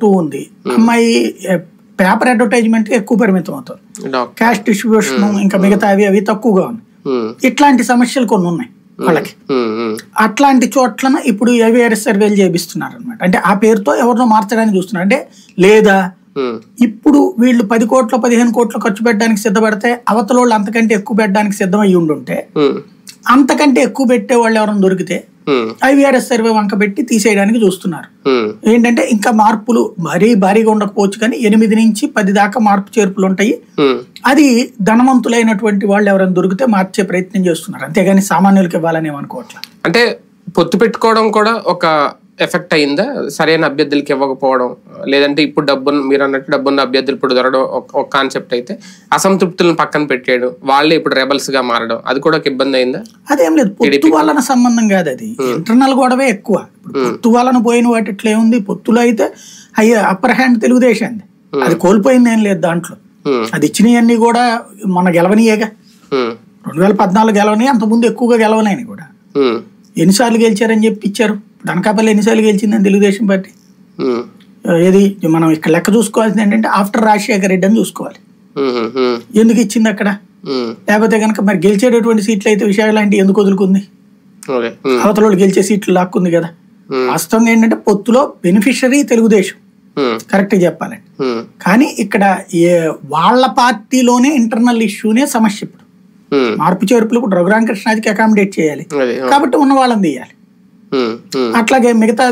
Two ఉంది, అమ్మాయి paper advertisement ఎక్కువ పరిమితం అవుతుంది, క్యాష్ డిస్ట్రిబ్యూషన్ ఇంకా మిగతా అవి తక్కువగా ఉంది. ఇట్లాంటి సమస్యలు కొన్ని ఉన్నాయి వాళ్ళకి. అట్లాంటి చోట్లను ఇప్పుడు ఏవిఆర్ఎస్ సర్వేలు చేపిస్తున్నారు అనమాట. అంటే ఆ పేరుతో ఎవరినో మార్చడానికి చూస్తున్నారు. అంటే లేదా ఇప్పుడు వీళ్ళు 10 కోట్లు 15 కోట్లు ఖర్చు పెట్టడానికి సిద్ధపడితే అవతల వాళ్ళు అంతకంటే ఎక్కువ పెట్టడానికి సిద్ధం అయ్యి ఉండుంటే, అంతకంటే ఎక్కువ పెట్టే వాళ్ళు ఎవరైనా దొరికితే ఐవీఆర్ఎస్ సర్వే వంక పెట్టి తీసేయడానికి చూస్తున్నారు. ఏంటంటే ఇంకా మార్పులు భారీగా ఉండకపోవచ్చు కానీ 8 నుంచి 10 దాకా మార్పు చేర్పులు ఉంటాయి. అది ధనవంతులైనటువంటి వాళ్ళు ఎవరైనా దొరికితే మార్చే ప్రయత్నం చేస్తున్నారు, అంతేగాని సామాన్యులకు ఇవ్వాలని ఏమనుకోవట్లేదు. అంటే పొత్తు పెట్టుకోవడం కూడా ఒక ఎఫెక్ట్ అయిందా, సరైన అభ్యర్థులకి ఇవ్వకపోవడం, లేదంటే ఇప్పుడు మీరు అన్నట్టు డబ్బున్న అభ్యర్థులు ఇప్పుడు దొరకడం ఒక కాన్సెప్ట్ అయితే, అసంతృప్తులను పక్కన పెట్టాడు వాళ్ళే ఇప్పుడు రెబల్స్ గా మారడం, అది కూడా ఒక ఇబ్బంది అయిందా? అదేం లేదు, పొత్తు వలన సంబంధం కాదు, అది ఇంటర్నల్ గొడవే ఎక్కువ. పొత్తు వలన పోయిన వాటి ఇట్లా ఏముంది, పొత్తులో అయితే అప్పర్ హ్యాండ్ తెలుగుదేశం, అది కోల్పోయింది ఏం లేదు దాంట్లో. అది ఇచ్చినవన్నీ కూడా మన గెలవనియేగా, 2014 గెలవని, అంతకుముందు ఎక్కువగా గెలవలేని కూడా. ఎన్నిసార్లు గెలిచారని చెప్పి ఇచ్చారు, అనకాపల్లి ఎన్నిసార్లు గెలిచిందని తెలుగుదేశం పార్టీ. ఏది మనం ఇక్కడ లెక్క చూసుకోవాల్సింది ఏంటంటే ఆఫ్టర్ రాజశేఖర రెడ్డి అని చూసుకోవాలి, ఎందుకు ఇచ్చింది అక్కడ. లేకపోతే కనుక మరి గెలిచేటటువంటి సీట్లు అయితే విషయాలు లాంటివి ఎందుకు వదులుకుంది, అవతల గెలిచే సీట్లు లాక్కుంది కదా. వాస్తవంగా ఏంటంటే పొత్తులో బెనిఫిషరీ తెలుగుదేశం కరెక్ట్ చెప్పాలండి. కానీ ఇక్కడ వాళ్ళ పార్టీలోనే ఇంటర్నల్ ఇష్యూనే సమస్య. ఇప్పుడు మార్పు చేర్పులు ఇప్పుడు రఘురామకృష్ణాదికి అకామిడేట్ చేయాలి కాబట్టి ఉన్న వాళ్ళని తీయాలి, అట్లాగే మిగతా